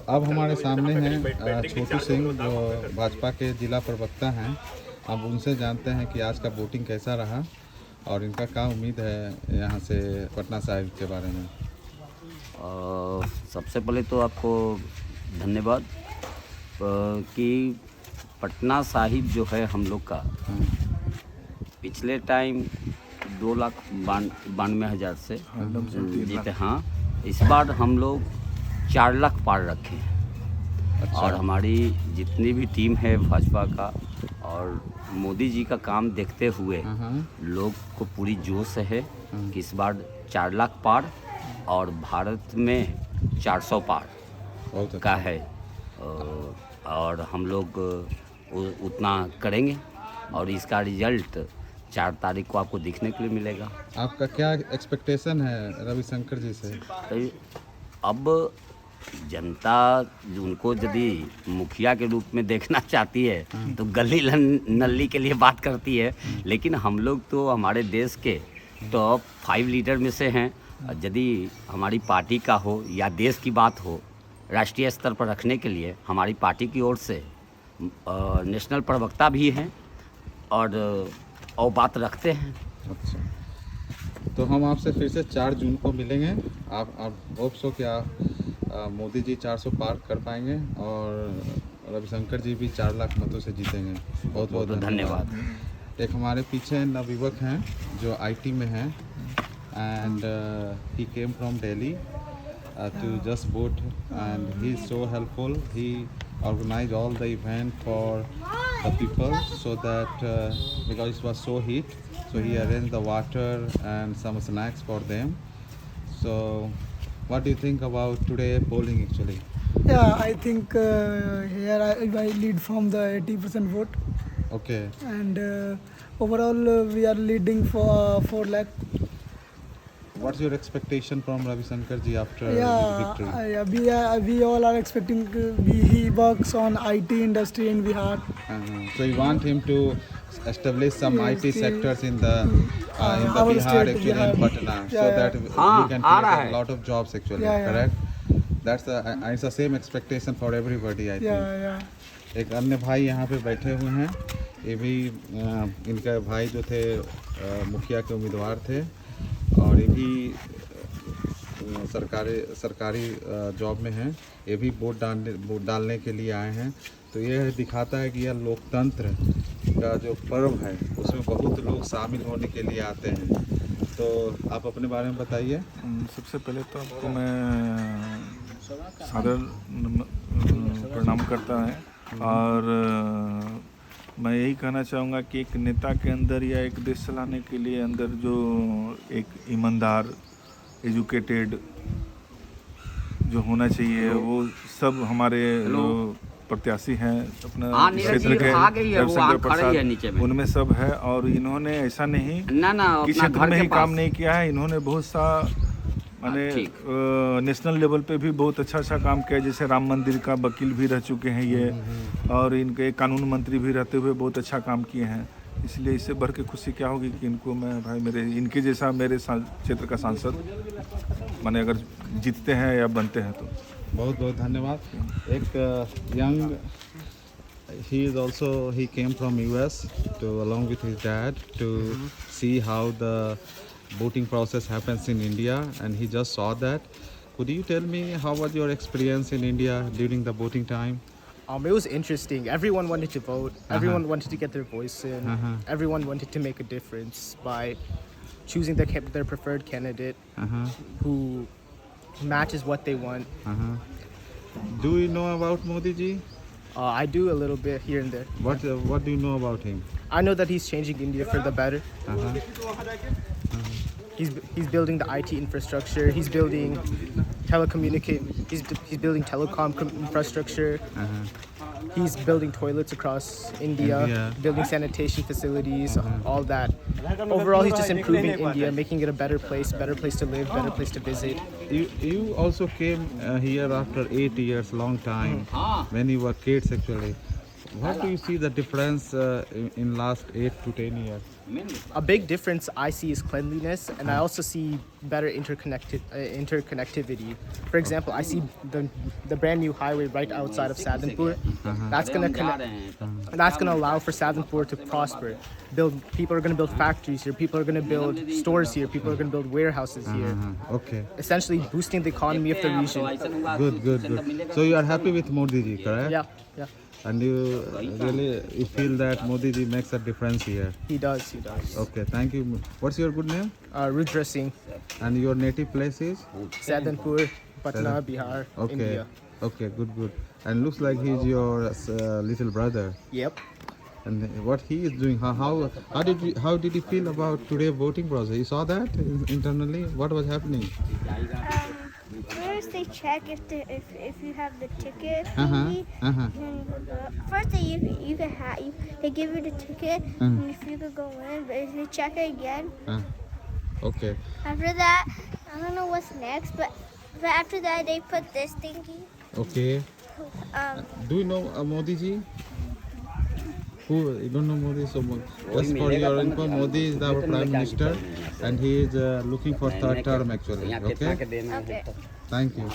अब हमारे सामने हैं छोटू सिंह जो भाजपा के जिला प्रवक्ता हैं। अब उनसे जानते हैं कि आज का वोटिंग कैसा रहा और इनका क्या उम्मीद है यहाँ से पटना साहिब के बारे में। सबसे पहले तो आपको धन्यवाद कि पटना साहिब जो है हम लोग का पिछले टाइम 2,92,000 से जीते। हाँ, इस बार हम लोग 4 लाख पार रखे हैं। अच्छा। और हमारी जितनी भी टीम है भाजपा का और मोदी जी का काम देखते हुए लोग को पूरी जोश है कि इस बार 4 लाख पार और भारत में 400 पार का है। और हम लोग उतना करेंगे और इसका रिजल्ट 4 तारीख को आपको देखने के लिए मिलेगा। आपका क्या एक्सपेक्टेशन है रविशंकर जी से? अब जनता उनको यदि मुखिया के रूप में देखना चाहती है तो गली नल्ली के लिए बात करती है, लेकिन हम लोग तो हमारे देश के टॉप 5 लीडर में से हैं। यदि हमारी पार्टी का हो या देश की बात हो, राष्ट्रीय स्तर पर रखने के लिए हमारी पार्टी की ओर से नेशनल प्रवक्ता भी हैं और बात रखते हैं। अच्छा, तो हम आपसे फिर से 4 जून को मिलेंगे। आप होप सो कि मोदी जी 400 पार कर पाएंगे और रविशंकर जी भी 4 लाख मतों से जीतेंगे। बहुत बहुत धन्यवाद। एक हमारे पीछे नवयुवक हैं जो आईटी में हैं and he came from Delhi to just vote, and he is so helpful. He organized all the event for the people so that because it was so heat, so he arranged the water and some snacks for them. So what do you think about today polling actually? Yeah, I think here I lead from the 80% vote. Okay. And overall we are leading for 4 lakh. What's your expectation from Ravishankar ji after victory? We all are expecting he works on IT industry in Bihar. So you want him to establish some IT sectors in the Bihar actually in Patna, so that we can create a lot of jobs actually. Correct? That's it's the same expectation for everybody, I think. एक अन्य भाई यहाँ पे बैठे हुए हैं। ये भी इनका भाई जो थे मुखिया के उम्मीदवार थे और ये भी सरकारी जॉब में हैं। ये भी वोट डालने के लिए आए हैं। तो ये दिखाता है कि यह लोकतंत्र का जो पर्व है उसमें बहुत लोग शामिल होने के लिए आते हैं। तो आप अपने बारे में बताइए। सबसे पहले तो आपको मैं सादर प्रणाम करता है और मैं यही कहना चाहूँगा कि एक नेता के अंदर या एक देश चलाने के लिए अंदर जो एक ईमानदार एजुकेटेड जो होना चाहिए वो सब हमारे जो प्रत्याशी हैं अपना क्षेत्र के रविशंकर प्रसाद उनमें सब है। और इन्होंने ऐसा नहीं कि क्षेत्र में ही काम नहीं किया है, इन्होंने बहुत सा माने नेशनल लेवल पे भी बहुत अच्छा काम किया। जैसे राम मंदिर का वकील भी रह चुके हैं ये, और इनके कानून मंत्री भी रहते हुए बहुत अच्छा काम किए हैं। इसलिए इससे बढ़ के खुशी क्या होगी कि इनको मैं भाई मेरे इनके जैसा मेरे क्षेत्र का सांसद माने अगर जीतते हैं या बनते हैं तो। बहुत बहुत धन्यवाद। एक young he came from US to along with his dad to see how the voting process happens in India, and he just saw that. Could you tell me how was your experience in India during the voting time? It was interesting. Everyone wanted to vote. Everyone wanted to get their voice in. Everyone wanted to make a difference by choosing their preferred candidate who matches what they want. Do you know about Modi ji? I do a little bit here and there. What do you know about him? I know that he's changing India for the better. He's building the IT infrastructure. He's building He's building telecom infrastructure. He's building toilets across India, building sanitation facilities, all that. Overall, he's just improving India, making it a better place to live, better place to visit. You also came here after 8 years, long time, when you were kids actually. What do you see the difference in last 8 to 10 years? A big difference I see is cleanliness, and I also see better interconnectivity. For example, I see the brand new highway right outside of Sadanpur. That's gonna connect. That's gonna allow for Sadanpur to prosper. People are gonna build factories here. People are gonna build stores here. People are gonna build warehouses here. Okay. Essentially boosting the economy of the region. Good. So you are happy with Modi ji, correct? Yeah. And you you feel that Modi ji makes a difference here. He does. Okay, thank you. What's your good name? Rudra Singh, And your native place is? Sadanpur, Patna, Bihar, Okay. India. Okay, good. And looks like he's your little brother. Yep. And what he is doing, how did you feel about today voting process? You saw that internally? What was happening? First they check if you have the ticket. Uh-huh. First they give you the ticket and if you could go in, but if you check it again. Okay. After that, I don't know what's next, but after that they put this thingy. Okay. Do you know Modi ji? Who you don't know Modi? So just for your info, Modi is our prime minister, and he is looking for third term actually. Okay. Okay. Thank you.